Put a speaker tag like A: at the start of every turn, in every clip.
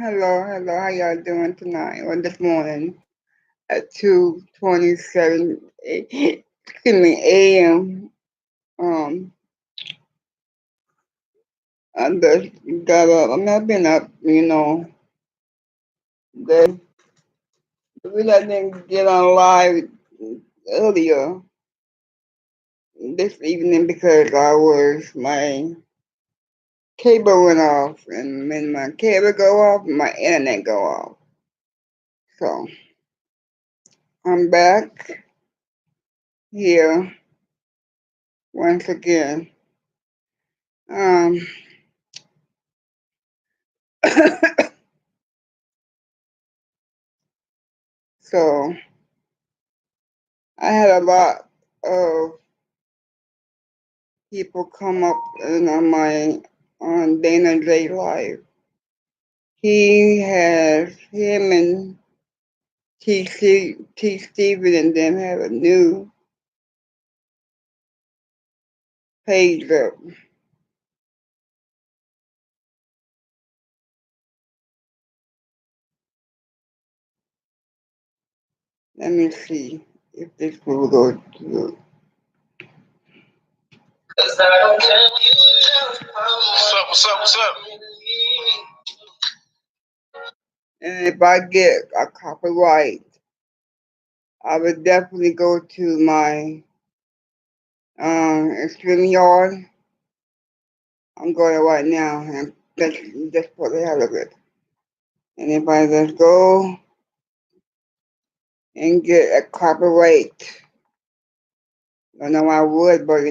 A: Hello. How y'all doing tonight or this morning at 2:27? Excuse me, a.m. Um, I just got up. I've been up, the reason I didn't get on live earlier this evening because my cable went off, and when my cable go off, my internet go off. So I'm back here once again. Um, so I had a lot of people come up on my on Dana J Live. Him and T Steven and them have a new page up. Let me see if this will go through. What's up? And if I get a copyright, I would definitely go to my StreamYard. I'm going right now and just for the hell of it. And if I just go and get a copyright, I know I would, but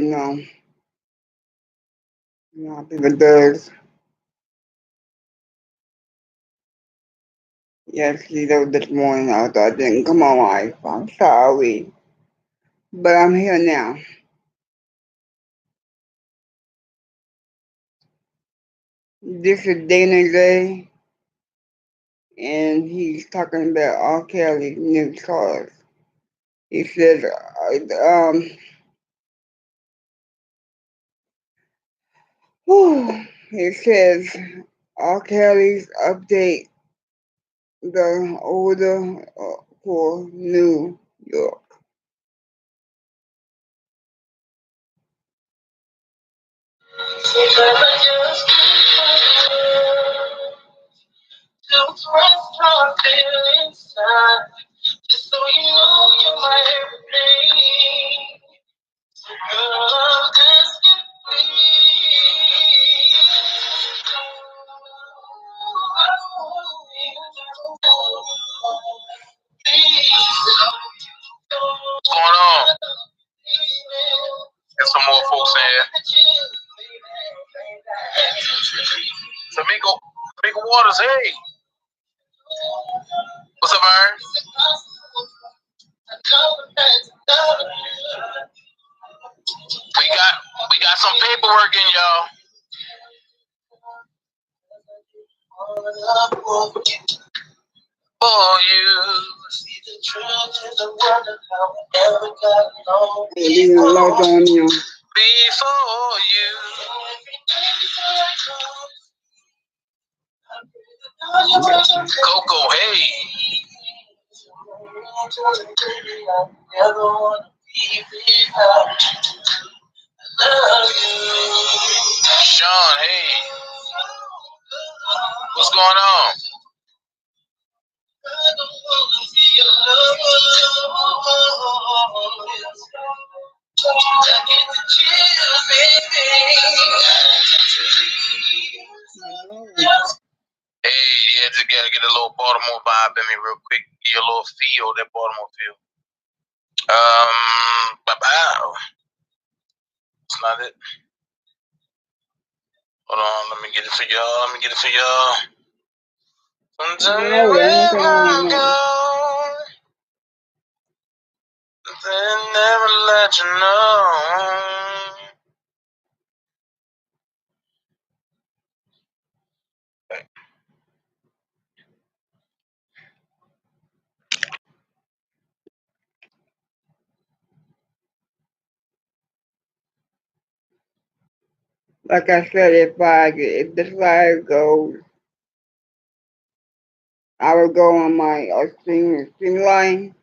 A: people does. Yes, see, that was this morning. I thought I didn't come on live. I'm sorry, but I'm here now. This is Dana J, and he's talking about R. Kelly's new charge. He says, it says R. Kelly's update the order for New York. Just so you know, you're my everything. Girl, I'm asking, what's going on? There's some more folks in here. Tamika Waters, hey. What's up, Ern? We got some paperwork in, y'all. For you. Before you. Coco, hey. Sean, hey. What's going on? Hey, yeah, just gotta get a little Baltimore vibe in me real quick. Get a little feel, that Baltimore feel. Bye-bye. That's not it. Hold on, let me get it for y'all. Sometimes you go, then never let you know. Like I said, if this live goes, I will go on my streamline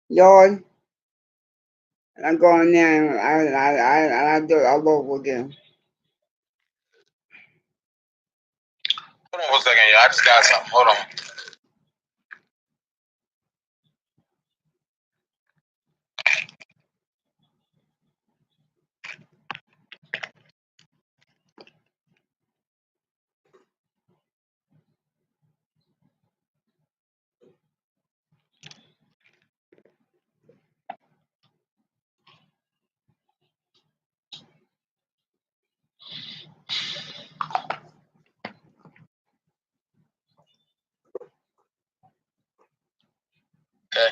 A: yard, and I go on there and I do it all over again.
B: Hold on 1 second, y'all. I just got something. Hold on. Okay.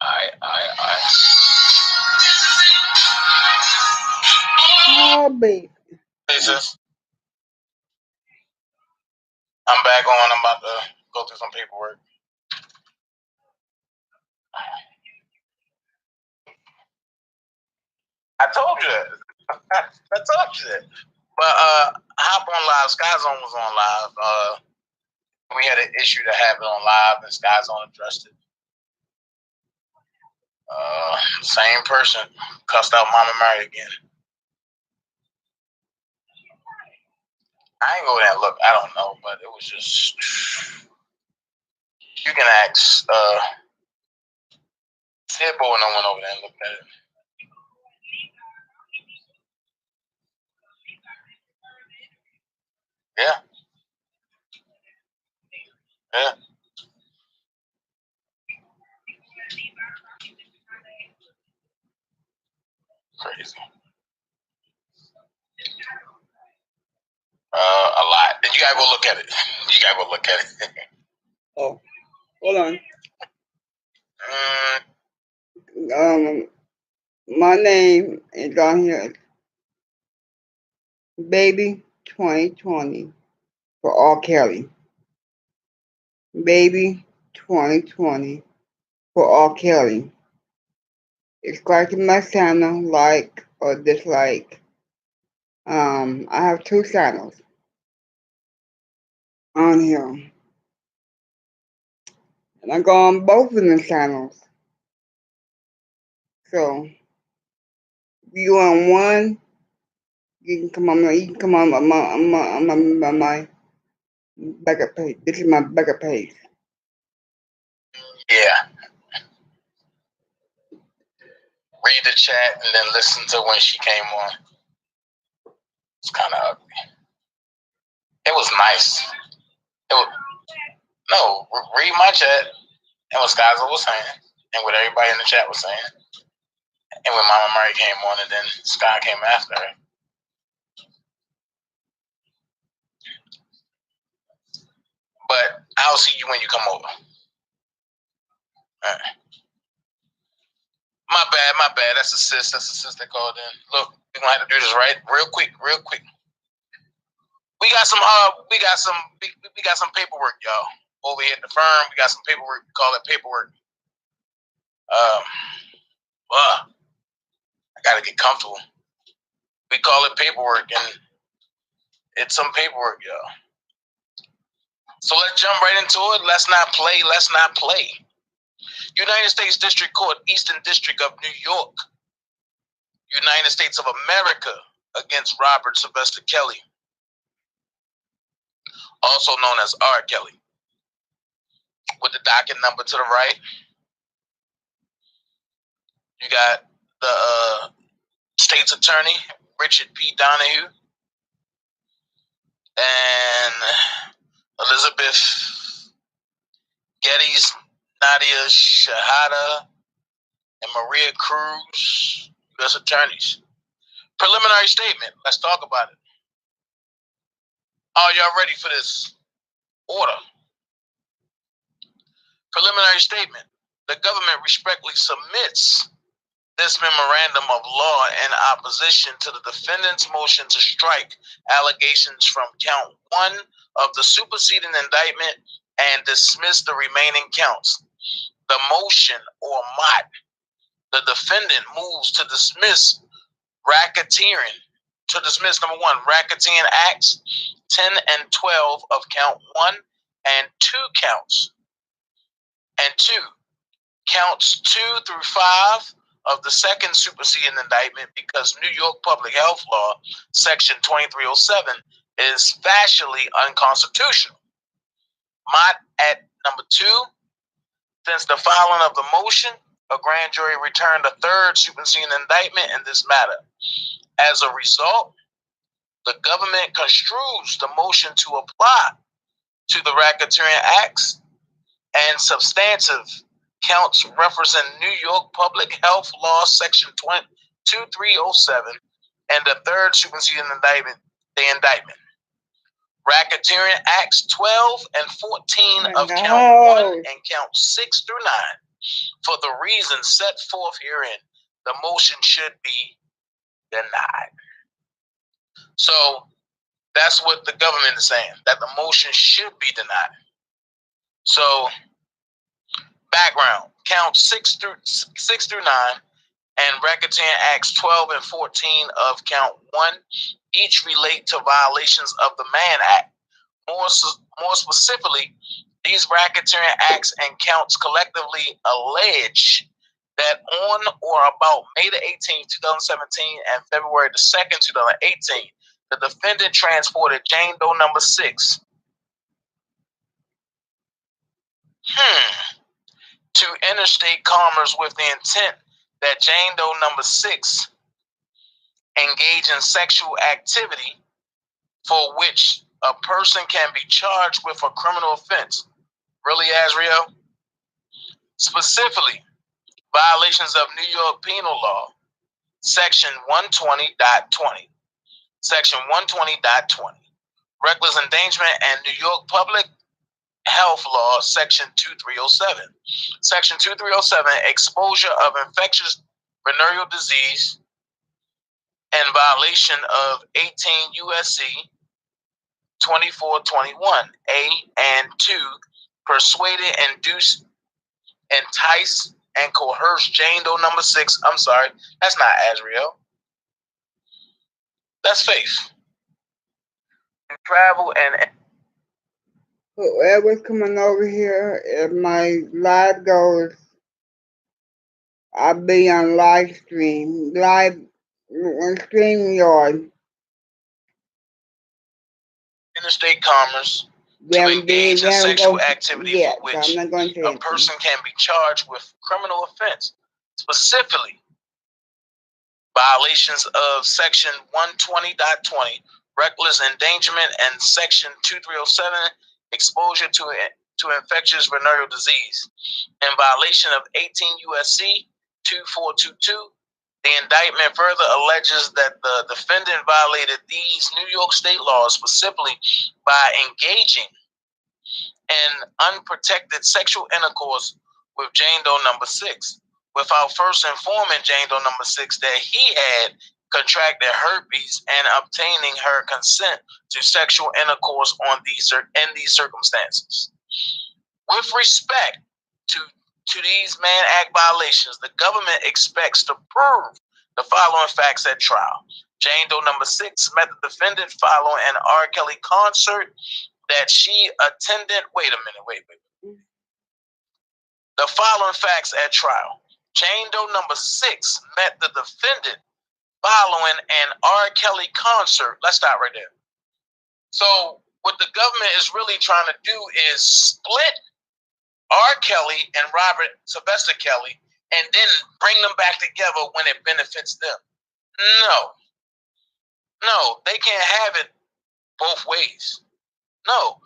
B: Alright.
A: Oh, baby.
B: Hey, sis. I'm back on. I'm about to go through some paperwork. I told you that. I told you that. But hop on live. Sky Zone was on live. We had an issue that happened on live, and Sky Zone addressed it. Same person cussed out Mama Mary again. I ain't go there and look. I don't know, but it was just. You can ask Sidbo, and I went over there and looked at it. Yeah. Yeah. Crazy. A lot. And you gotta go look at it. You gotta go look at it.
A: Oh, hold on. My name is on here. Baby 2020 for R. Kelly. Baby 2020 for R. Kelly. It's striking my channel, like or dislike. I have 2 channels on here. And I go on both of the channels. So if you on one, you can come on my backup page. This is my backup page.
B: Yeah. Read the chat and then listen to when she came on. It's kind of ugly. It was nice. No, read my chat and what Skyzer was saying and what everybody in the chat was saying. And when Mama Murray came on and then Sky came after her. But I'll see you when you come over. My bad. That's a sis that called in. Look, we're gonna have to do this right real quick. We got some paperwork, y'all. Over here at the firm, we got some paperwork. We call it paperwork. I gotta get comfortable. We call it paperwork, and it's some paperwork, y'all. So let's jump right into it. Let's not play. United States District Court, Eastern District of New York, United States of America against Robert Sylvester Kelly, also known as R. Kelly. With the docket number to the right, you got the state's attorney, Richard P. Donahue, and Elizabeth Geddes, Nadia Shahada, and Maria Cruz, U.S. attorneys. Preliminary statement. Let's talk about it. Are y'all ready for this order? Preliminary statement. The government respectfully submits this memorandum of law in opposition to the defendant's motion to strike allegations from count 1 of the superseding indictment and dismiss the remaining counts. The motion, or MOT, the defendant moves to dismiss racketeering to dismiss number 1, racketeering acts 10 and 12 of count 1 and 2 counts, and 2 counts 2 through 5 of the second superseding indictment because New York Public Health Law, Section 2307, is facially unconstitutional. Mott at number 2, since the filing of the motion, a grand jury returned a third superseding indictment in this matter. As a result, the government construes the motion to apply to the racketeering acts and substantive counts referencing New York Public Health Law Section 2307 and the third superseding indictment, the indictment. Racketeering Acts 12 and 14 of count 1 and count 6 through 9. For the reasons set forth herein, the motion should be denied. So that's what the government is saying, that the motion should be denied. So background, count 6 through 9 and Racketeering Acts 12 and 14 of count 1 each relate to violations of the Mann Act. More specifically, these racketeering acts and counts collectively allege that on or about May the 18th, 2017 and February the 2nd, 2018, the defendant transported Jane Doe number 6 to interstate commerce with the intent that Jane Doe number 6 engage in sexual activity for which a person can be charged with a criminal offense. Really, Azriel? Specifically, violations of New York Penal Law, Section 120.20. Section 120.20. Reckless endangerment and New York Public Health Law, Section 2307. Section 2307, exposure of infectious venereal disease and violation of 18 U.S.C. 2421, A and 2, persuaded, induced, entice, and coerce Jane Doe number 6. I'm sorry, that's not Azriel. That's Faith. Travel and
A: whoever's coming over here, if my live goes, I'll be on live stream, live on StreamYard.
B: Interstate commerce to engage in sexual activity for which a person can be charged with criminal offense. Specifically, violations of Section 120.20, reckless endangerment, and Section 2307, exposure to infectious venereal disease. In violation of 18 U.S.C. 2422, the indictment further alleges that the defendant violated these New York state laws specifically by engaging in unprotected sexual intercourse with Jane Doe number 6, without first informing Jane Doe number 6 that he had contracted herpes and obtaining her consent to sexual intercourse in these circumstances. With respect to these Mann Act violations, the government expects to prove the following facts at trial. Jane Doe number 6 met the defendant following an R. Kelly concert that she attended. Wait a minute. The following facts at trial. Jane Doe number 6 met the defendant following an R. Kelly concert. Let's stop right there. So what the government is really trying to do is split R. Kelly and Robert Sylvester Kelly and then bring them back together when it benefits them. No, they can't have it both ways. No.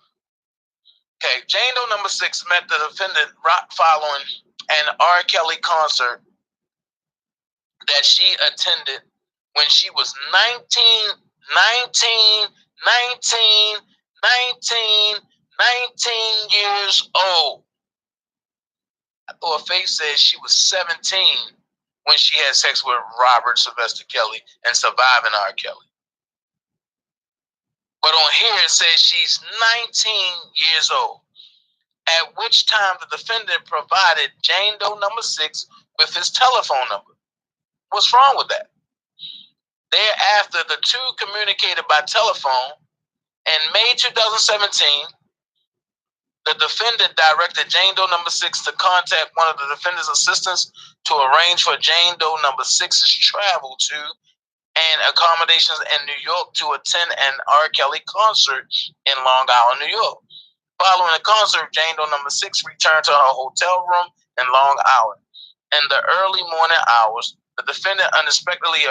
B: Okay, Jane Doe number 6 met the defendant following an R. Kelly concert that she attended when she was 19 years old. I thought Faith said she was 17 when she had sex with Robert Sylvester Kelly and surviving R. Kelly. But on here it says she's 19 years old, at which time the defendant provided Jane Doe number 6 with his telephone number. What's wrong with that? Thereafter, the two communicated by telephone. In May 2017, the defendant directed Jane Doe number 6 to contact one of the defendant's assistants to arrange for Jane Doe number 6's travel to and accommodations in New York to attend an R. Kelly concert in Long Island, New York. Following the concert, Jane Doe number 6 returned to her hotel room in Long Island. In the early morning hours, the defendant unexpectedly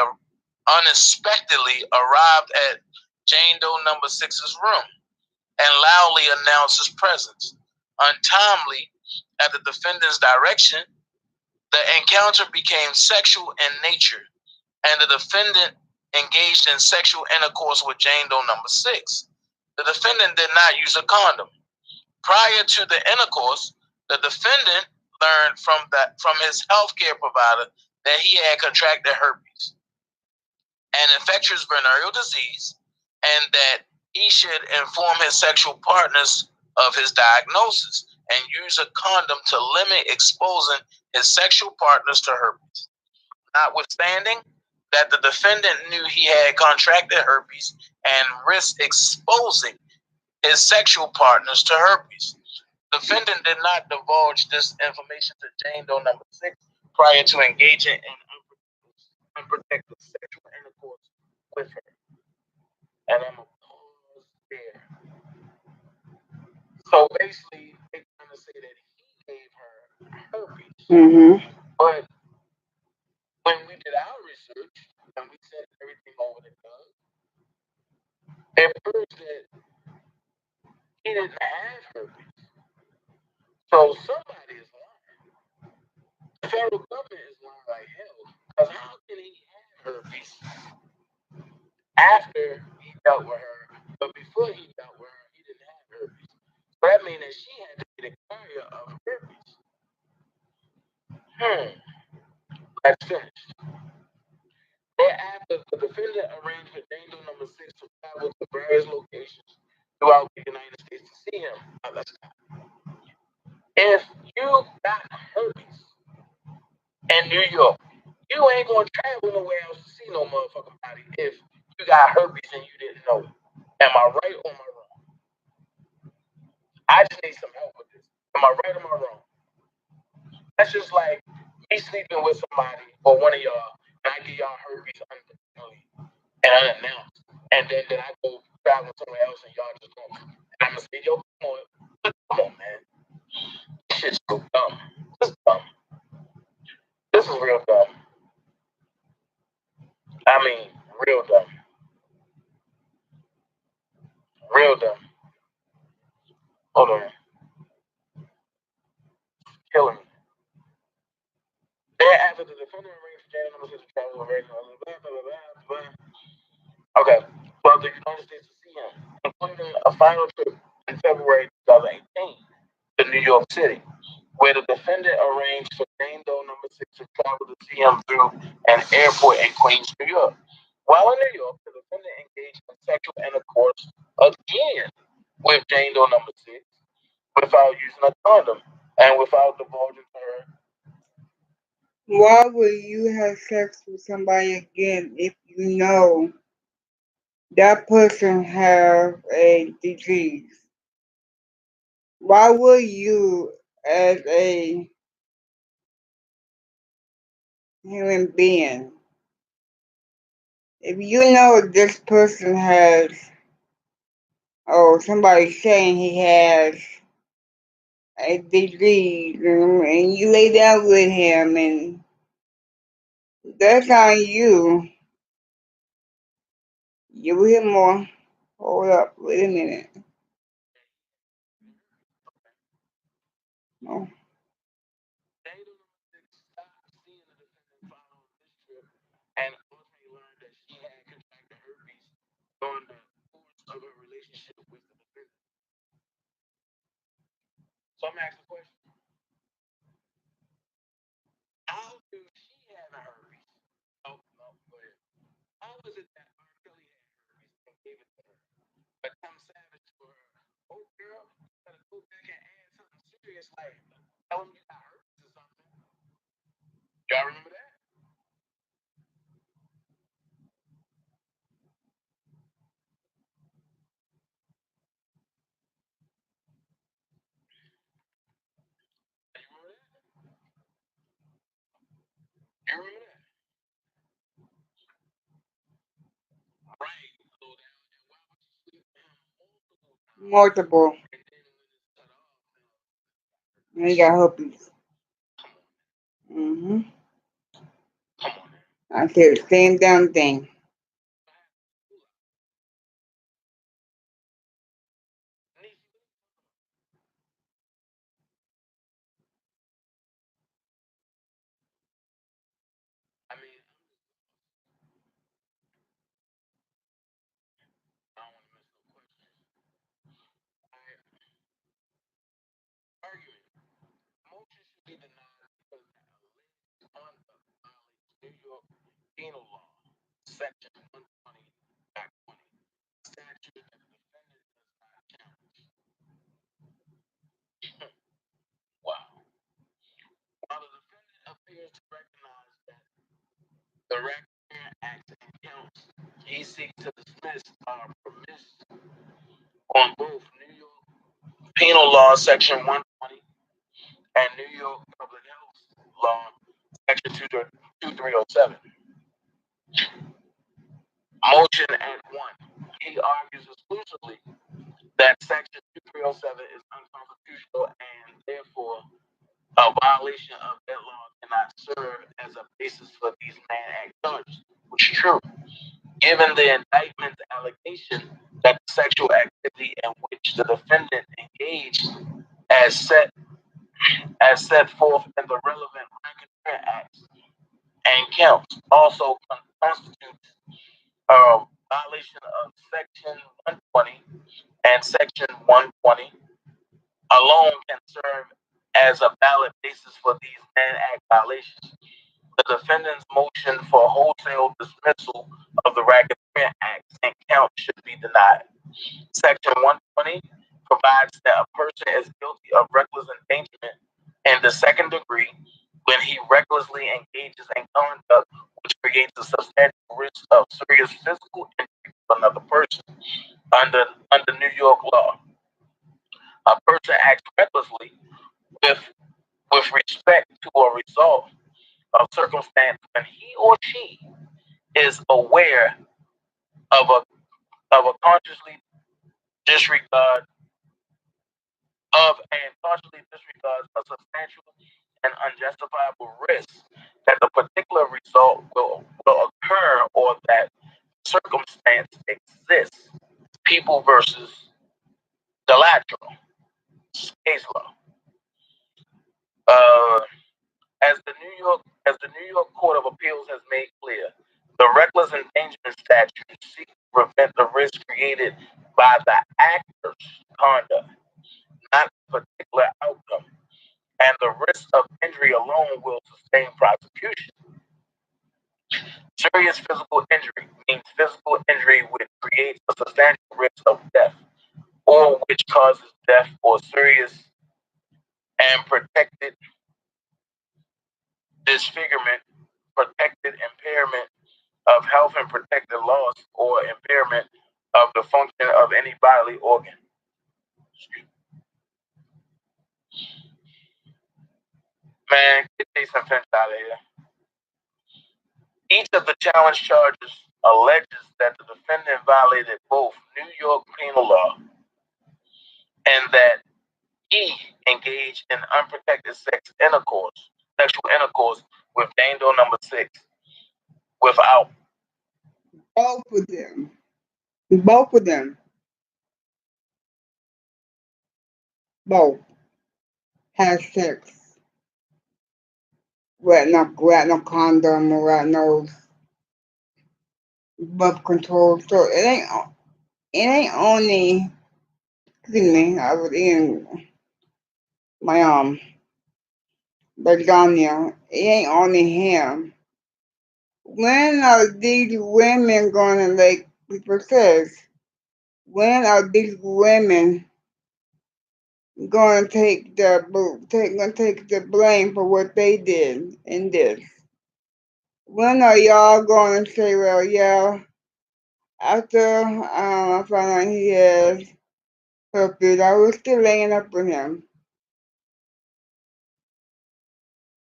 B: arrived at Jane Doe number 6's room and loudly announced his presence. Untimely, at the defendant's direction, the encounter became sexual in nature, and the defendant engaged in sexual intercourse with Jane Doe number 6. The defendant did not use a condom. Prior to the intercourse, the defendant learned from his healthcare provider that he had contracted herpes, an infectious venereal disease, and that he should inform his sexual partners of his diagnosis and use a condom to limit exposing his sexual partners to herpes. Notwithstanding that the defendant knew he had contracted herpes and risked exposing his sexual partners to herpes, the defendant did not divulge this information to Jane Doe number 6 prior to engaging in unprotected sexual intercourse with her. And I'm going to pause there. So basically, they're trying to say that he gave her herpes.
A: Mm-hmm.
B: But when we did our research and we sent everything over to Doug, it proves that he didn't have herpes. So somebody is lying. The federal government is lying like hell. Because how can he have herpes after he dealt with her, but before he dealt with her, he didn't have herpes? So that means that she had to be the carrier of herpes. Let's finish. Thereafter, the defendant arranged for Jane Doe number 6 to travel to various locations throughout the United States to see him. Now, let's stop. If you got herpes in New York, you ain't gonna travel nowhere else to see no motherfucking body if you got herpes and you didn't know it. Am I right or am I wrong? I just need some help with this. Am I right or am I wrong? That's just like me sleeping with somebody or one of y'all, and I give y'all herpes unconditionally and unannounced, and then I go travel somewhere else and y'all just don't. And I'm gonna say, yo, come on, man. This shit's so dumb. This is dumb. This is real dumb. I mean, real dumb. Real dumb. Hold on. Killing me. Thereafter, the defendant arranged for Jane number 6 to travel with Okay. Well, the United States to see him, including a final trip in February 2018 to New York City, where the defendant arranged for Jane Doe number 6 to travel to see him through an airport in Queens, New York. While in New York, the defendant engaged in sexual intercourse again with Jane Doe number 6 without using a condom and without divulging to her.
A: Why would you have sex with somebody again if you know that person have a disease? Why would you, as a human being, if you know this person has, or somebody's saying he has a disease, and you lay down with him, and that's on you. Give him more. Hold up, wait a minute. No.
B: Jane Doe number 6 stopped seeing the defendant following this trip and ultimately learned that she had contracted herpes during the course of her relationship with the defendant. So I'm asking the question: how do she have herpes? Oh, no, go ahead. How is it that R. Kelly had herpes and gave it to her? But Tom Savage for her, oh girl, you gotta go back and add something serious like You remember that? Right. So
A: multiple.
B: and then when it's cut off,
A: And you got herpes. Mm-hmm.
B: come on.
A: I said the same damn thing.
B: I mean, I don't want to miss no questions. Argument. Motion should be denied because alleged conduct violates New York penal law, section 120, Act 20, statute that the defendant does not challenge. Wow. While the defendant appears to recognize that the Racketeer Act and counts he seeks to dismiss are premised on both New York penal law, section 120, and New York public health law, section 2307. Motion at 1. He argues exclusively that section 2307 is unconstitutional and therefore a violation of that law cannot serve as a basis for these Mann Act charges, which is true. Given the indictment's allegation that the sexual activity in which the defendant engaged as set forth in the relevant Racketeer Acts and counts also constitutes a violation of section 120 and section 120 alone can serve as a valid basis for these Mann Act violations. The defendant's motion for wholesale dismissal of the Racketeer Act and count should be denied. Section 120 provides that a person is guilty of reckless endangerment in the second degree when he recklessly engages in conduct which creates a substantial risk of serious physical injury to another person. Under New York law, a person acts recklessly with respect to a result of circumstance when he or she is aware of a consciously disregard and consciously disregards a substantial and unjustifiable risk that the particular result will occur or that circumstance exists. People versus the lateral case law. Uh, as the New York Court of Appeals has made clear, the reckless endangerment statute seeks to prevent the risk created by the actor's conduct, not a particular outcome, and the risk of injury alone will sustain prosecution. Serious physical injury means physical injury which creates a substantial risk of death, or which causes death or serious and protected disfigurement, protected impairment of health and protected loss or impairment of the function of any bodily organ. Man, get Jason Finch out of here. Each of the challenge charges alleges that the defendant violated both New York penal law and that he engaged in unprotected sexual intercourse with Dane Doe number 6 without
A: Both of them. Both of them. Both had sex without no condom or without no birth control. So it ain't only, excuse me, I was in my Virginia. It ain't only him. When are these women gonna, like people says, when are these women gonna take the blame for what they did in this? When are y'all gonna say, well, yeah, after I found out he has herpes, I was still laying up with him.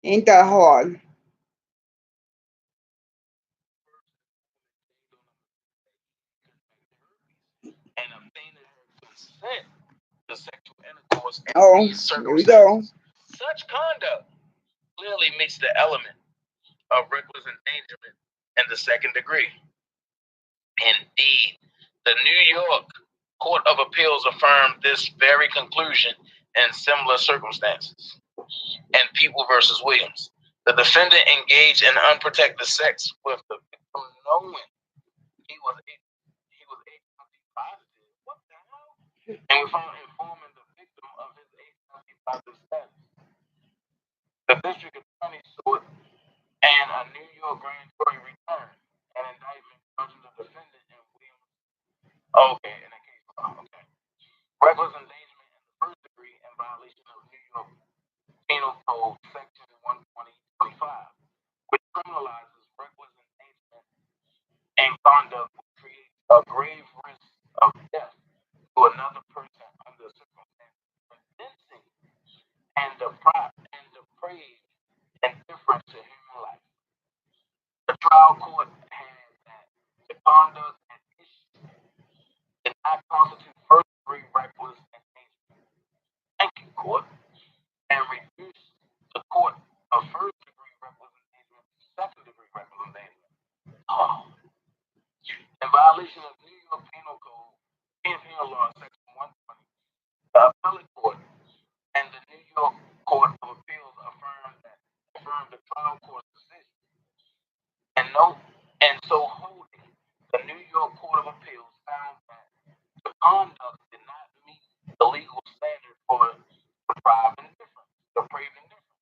A: Ain't that hard?
B: consent to sexual intercourse in these
A: here we go.
B: circumstances. Such conduct clearly meets the element of reckless endangerment in the second degree. Indeed, the New York Court of Appeals affirmed this very conclusion in similar circumstances. In People versus Williams, the defendant engaged in unprotected sex with the victim knowing he was HIV positive. What the hell? And without informing the victim of his HIV positive status. The district attorney sued and a New York grand jury returned an indictment charging the defendant in Williams. Okay, in the case law. Okay. Reckless endangerment in the first degree in violation of New York Penal Code Section 120.25, which criminalizes reckless endangerment and conduct which creates a grave risk of death to another person under circumstances convincing and deprived indifference to human life. The trial court had that the conduct and issue did not constitute first degree reckless endangerment. Thank you, court. And reduced the court of first degree reckless endangerment to second degree reckless endangerment. Oh. In violation of New York Penal Code, Penal Law, Section 120, the appellate court and the New York Court of Appeals affirmed the trial court's decision. And so holding, the New York Court of Appeals found that the conduct did not meet the legal standard for depraved indifference.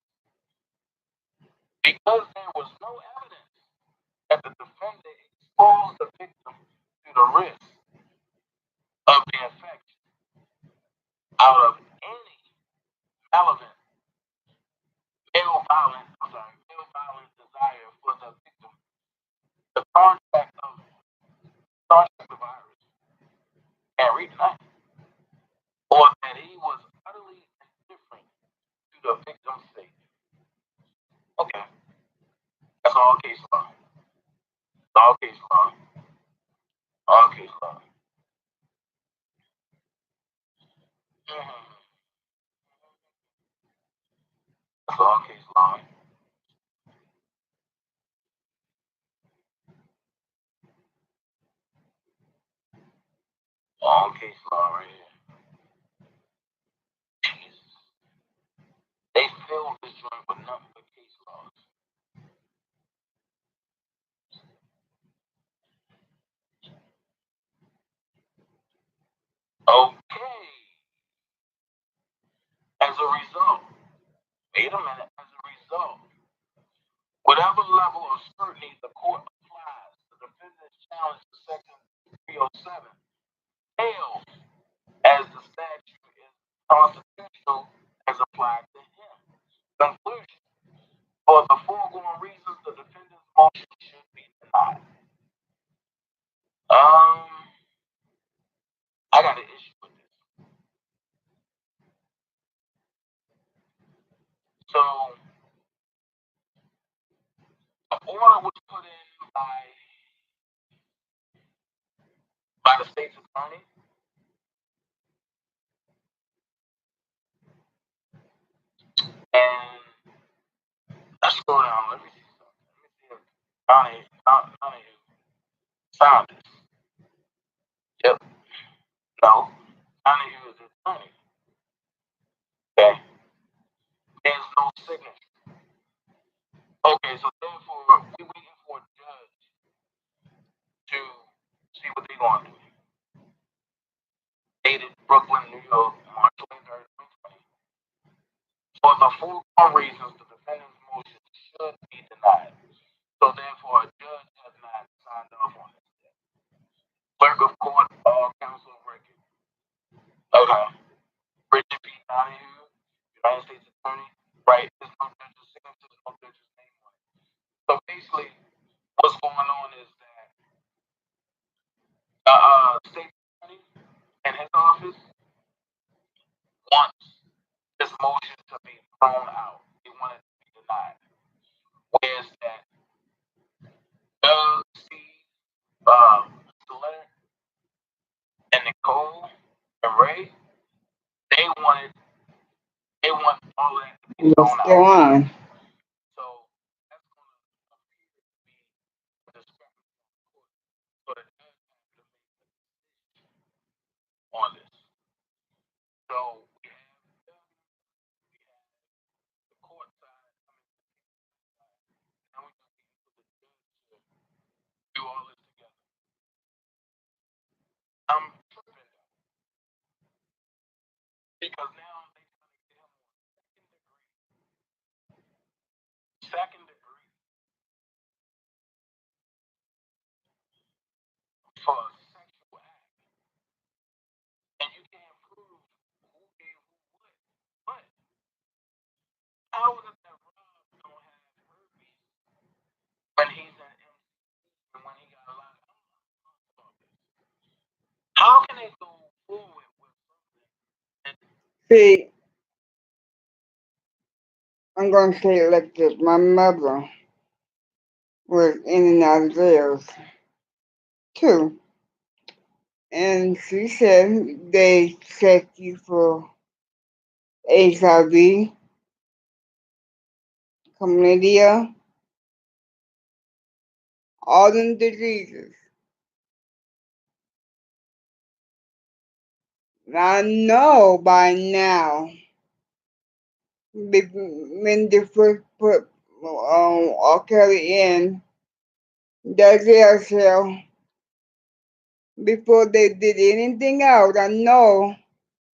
B: Because there was no evidence that the defendant exposed the victim to the risk of the infection out of any relevant ill-violent desire for the victim, the contact of the virus, and read or that he was utterly indifferent to the victim's state. Okay, that's all case law. All case law. All case law. That's all case law. All case law right here. Jesus. They filled this joint with nothing but case laws. Okay. As a result, whatever level of scrutiny the court applies, the defendant's challenge to Section 307 fails as the statute is constitutional as applied to him. Conclusion. For the foregoing reasons, the defendant's motion should be denied. I got an issue with this. So, the order was put in by the state's attorney. And let's go down. Let me see something. Let me see if Donahue found this. Yep. No. Donahue is the attorney. Okay. There's no signature. Okay, so therefore, we're waiting for a judge to see what they're going to do. Dated Brooklyn, New York, March 23rd, 2020. For the foregoing reasons, the defendant's motion should be denied. So therefore, a judge has not signed off on this yet. Clerk of court, all counsel of record. Okay. Richard P. Donahue, United States Attorney. Right. There's no judge's signature, there's no judge's name on it. So basically, what's going on is that state attorney and his office wants this motion to be thrown out. They want it to be denied. Whereas that Doug, Steve, Leonard, and Nicole and Ray
A: What's going on?
B: So that's going to appear to be a discrepancy on the court. So the judge has to make a decision on this. So we have we have the court side, I mean the team side. Now we're just waiting for the judge to do all this together. I'm tripping though, because now they trying to get him on second degree for a sexual act, and you can't prove who gave who what. But how is it that Rob don't have herpes when he's an MC and when he got a lot of about this? How can they go forward with something? And
A: See, I'm gonna say it like this. My mother was in and out of jails too. And she said they check you for HIV, chlamydia, all them diseases. I know by now, when they first put R. Kelly in the jail cell, before they did anything else, I know